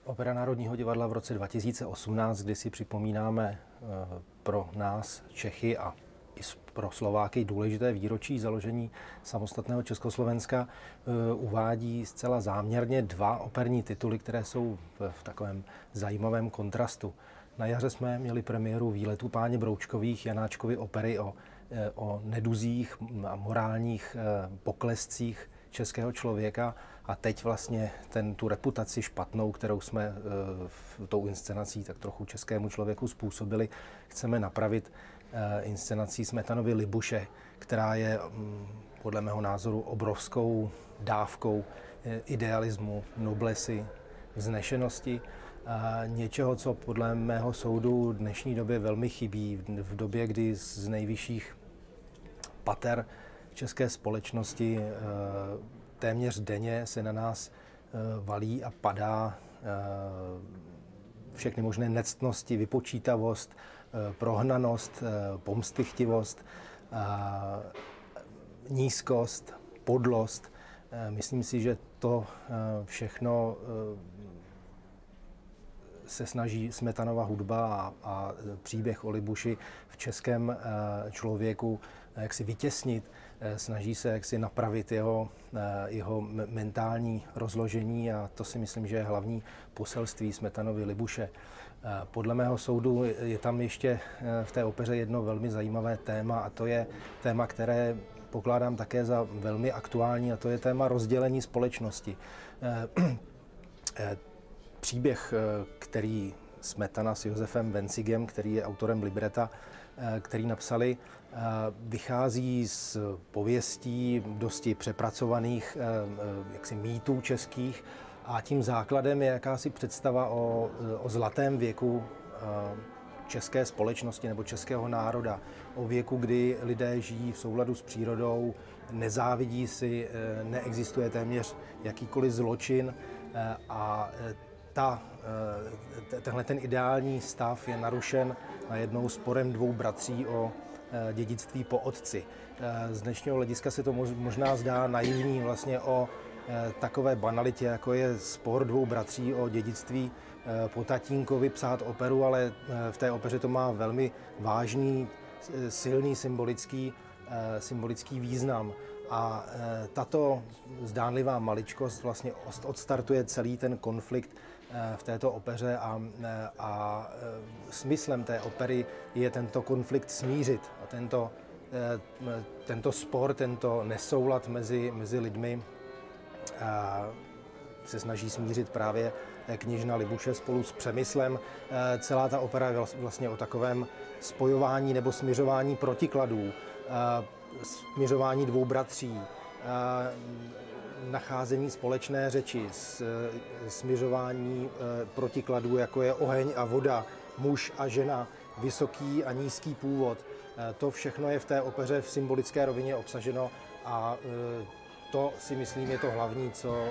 Opera Národního divadla v roce 2018, kdy si připomínáme pro nás Čechy a i pro Slováky důležité výročí založení samostatného Československa, uvádí zcela záměrně dva operní tituly, které jsou v takovém zajímavém kontrastu. Na jaře jsme měli premiéru Výletu páně Broučkových, Janáčkovy opery o neduzích a morálních poklescích českého člověka, a teď vlastně tu reputaci špatnou, kterou jsme tou inscenací tak trochu českému člověku způsobili, chceme napravit inscenací Smetanovy Libuše, která je podle mého názoru obrovskou dávkou idealismu, noblesy, vznešenosti, něčeho, co podle mého soudu v dnešní době velmi chybí, v době, kdy z nejvyšších pater české společnosti téměř denně se na nás valí a padá všechny možné nectnosti, vypočítavost, prohnanost, pomstychtivost, nízkost, podlost. Myslím si, že to všechno se snaží Smetanova hudba a příběh o Libuši v českém člověku jaksi vytěsnit. Snaží se jaksi napravit jeho mentální rozložení, a to si myslím, že je hlavní poselství Smetanovy Libuše. Podle mého soudu je tam ještě v té opeře jedno velmi zajímavé téma, a to je téma, které pokládám také za velmi aktuální, a to je téma rozdělení společnosti. Příběh, který Smetana s Josefem Vencigem, který je autorem libreta, který napsali, vychází z pověstí dosti přepracovaných jaksi mýtů českých, a tím základem je jakási představa o zlatém věku české společnosti nebo českého národa, o věku, kdy lidé žijí v souladu s přírodou, nezávidí si, neexistuje téměř jakýkoliv zločin, a tenhle ten ideální stav je narušen najednou sporem dvou bratří o dědictví po otci. Z dnešního hlediska se to možná zdá naivní vlastně o takové banalitě, jako je spor dvou bratří o dědictví po tatínkovi psát operu, ale v té opeře to má velmi vážný, silný symbolický význam. A tato zdánlivá maličkost vlastně odstartuje celý ten konflikt v této opeře, a smyslem té opery je tento konflikt smířit a tento spor, tento nesoulad mezi lidmi se snaží smířit právě kněžna Libuše spolu s Přemyslem. Celá ta opera je vlastně o takovém spojování nebo smiřování protikladů, smiřování dvou bratří, nacházení společné řeči, smiřování protikladů, jako je oheň a voda, muž a žena, vysoký a nízký původ. To všechno je v té opeře v symbolické rovině obsaženo, a to si myslím je to hlavní, co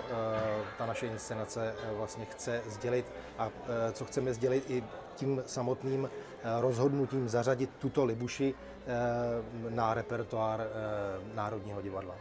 ta naše inscenace vlastně chce sdělit, a co chceme sdělit i tím samotným rozhodnutím zařadit tuto Libuši na repertoár Národního divadla.